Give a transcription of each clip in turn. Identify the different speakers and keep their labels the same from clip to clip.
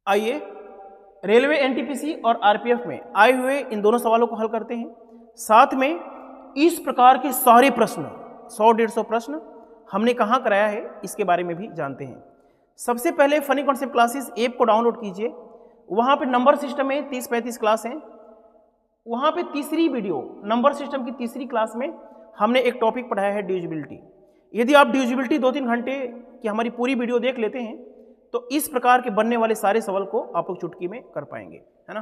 Speaker 1: आइए railway NTPC और RPF में आए हुए इन दोनों सवालों को हल करते हैं। साथ में इस प्रकार के सारे प्रश्न 100-150 प्रश्न हमने कहाँ कराया है इसके बारे में भी जानते हैं। सबसे पहले फनी कॉन्सेप्ट क्लासेस ऐप को डाउनलोड कीजिए। वहाँ पे नंबर सिस्टम में 30-35 क्लास हैं। वहाँ पे तीसरी वीडियो नंबर सिस्टम की तीसरी क्लास में हमने एक टॉपिक पढ़ाया है डिविजिबिलिटी। यदि आप डिविजिबिलिटी 2-3 घंटे की हमारी पूरी वीडियो देख लेते हैं तो इस प्रकार के बनने वाले सारे सवाल को आप लोग चुटकी में कर पाएंगे, है ना।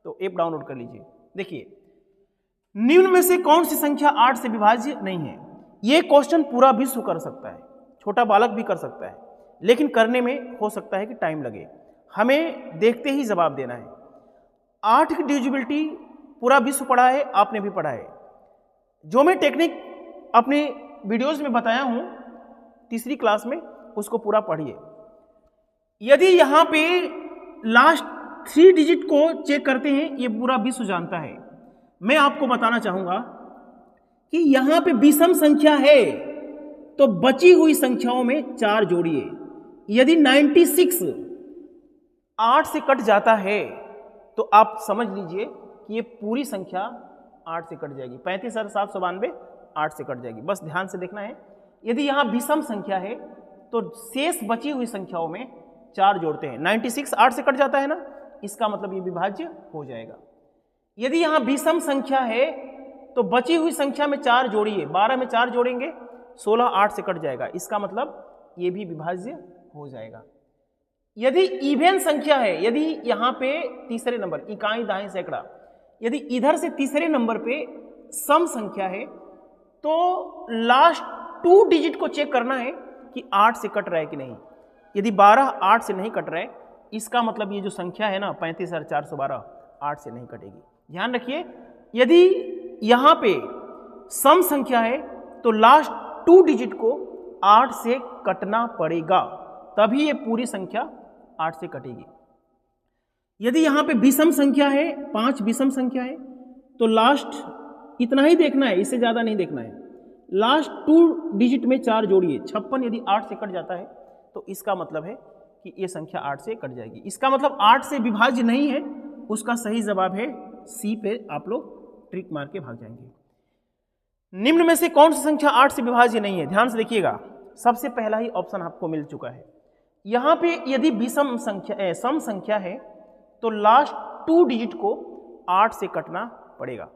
Speaker 1: तो ऐप डाउनलोड कर लीजिए। देखिए, निम्न में से कौन सी संख्या 8 से विभाज्य नहीं है। ये क्वेश्चन पूरा विश्व कर सकता है, छोटा बालक भी कर सकता है, लेकिन करने में हो सकता है कि टाइम लगे। हमें देखते ही जवाब देना है। 8 की डिविजिबिलिटी पूरा विश्व पढ़ा है, आपने भी पढ़ा है। जो मैं टेक्निक अपने वीडियोस में बताया हूं तीसरी क्लास में, उसको पूरा पढ़िए। यदि यहाँ पे लास्ट 3 डिजिट को चेक करते हैं, ये पूरा विश्व जानता है। मैं आपको बताना चाहूंगा कि यहाँ पे विषम संख्या है तो बची हुई संख्याओं में 4 जोड़िए। यदि 96 8 से कट जाता है तो आप समझ लीजिए कि ये पूरी संख्या 8 से कट जाएगी। 35,792 8 से कट जाएगी। बस ध्यान से देखना है। यदि यहाँ विषम संख्या है तो शेष बची हुई संख्याओं में 4 जोड़ते हैं। 96 8 से कट जाता है ना, इसका मतलब ये विभाज्य हो जाएगा। यदि यहाँ विषम संख्या है तो बची हुई संख्या में 4 जोड़िए। 12 में 4 जोड़ेंगे 16 8 से कट जाएगा, इसका मतलब ये भी विभाज्य हो जाएगा। यदि इवन संख्या है, यदि यहाँ पे तीसरे नंबर इकाई दाएं सैकड़ा, यदि इधर से तीसरे नंबर पे सम संख्या है तो लास्ट 2 डिजिट को चेक करना है कि 8 से कट रहा है कि नहीं। यदि 12 8 से नहीं कट रहा है, इसका मतलब ये जो संख्या है ना 35,412 8 से नहीं कटेगी। ध्यान रखिए, यदि यहाँ पे सम संख्या है तो लास्ट 2 डिजिट को 8 से कटना पड़ेगा, तभी ये पूरी संख्या 8 से कटेगी। यदि यहाँ पे विषम संख्या है, 5 विषम संख्या है, तो लास्ट इतना ही देखना है, इससे ज़्यादा नहीं देखना है। लास्ट 2 डिजिट में 4 जोड़िए। 56 यदि 8 से कट जाता है तो इसका मतलब है कि ये संख्या 8 से कट जाएगी। इसका मतलब 8 से विभाज्य नहीं है। उसका सही जवाब है सी पे। आप लोग ट्रिक मार के भाग जाएंगे। निम्न में से कौन सी संख्या 8 से विभाज्य नहीं है? ध्यान से देखिएगा। सबसे पहला ही ऑप्शन आपको मिल चुका है। यहाँ पे यदि विषम संख्या सम संख्या है तो लास्ट 2 डिजिट को 8 से कटना पड़ेगा।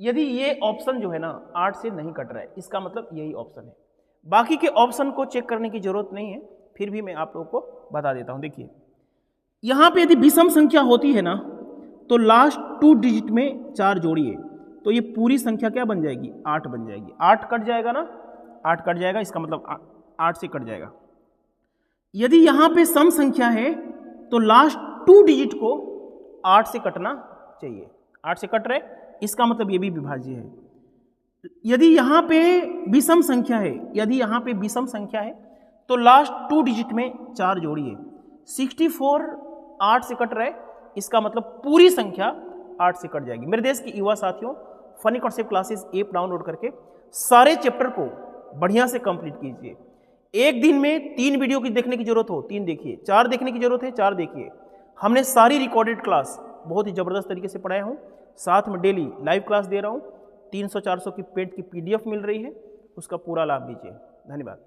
Speaker 1: यदि ये ऑप्शन जो है ना 8 से नहीं कट रहा है, इसका मतलब यही ऑप्शन है। बाकी के ऑप्शन को चेक करने की जरूरत नहीं है, फिर भी मैं आप लोगों को बता देता हूं। देखिए, यहाँ पे यदि विषम संख्या होती है ना तो लास्ट 2 डिजिट में 4 जोड़िए, तो ये पूरी संख्या क्या बन जाएगी? 8 बन जाएगी। 8 कट जाएगा ना, 8 कट जाएगा, इसका मतलब 8 से कट जाएगा। यदि यहाँ पे सम संख्या है तो लास्ट 2 डिजिट को 8 से कटना चाहिए। 8 से कट रहे, इसका मतलब ये भी विभाज्य है। यदि यहाँ पे विषम संख्या है, यदि यहाँ पे विषम संख्या है तो लास्ट 2 डिजिट में 4 जोड़िए। 64 8 से कट रहे, इसका मतलब पूरी संख्या 8 से कट जाएगी। मेरे देश के युवा साथियों, funny concept classes app download करके सारे चैप्टर को बढ़िया से कंप्लीट कीजिए। एक दिन में 3 वीडियो की देखने की जरूरत हो 3 देखिए, 4 देखने की जरूरत है 4 देखिए। हमने सारी रिकॉर्डेड क्लास बहुत ही जबरदस्त तरीके से पढ़ाया हूँ। साथ में डेली लाइव क्लास दे रहा हूँ। 300-400 की पेड की PDF मिल रही है, उसका पूरा लाभ लीजिए। धन्यवाद।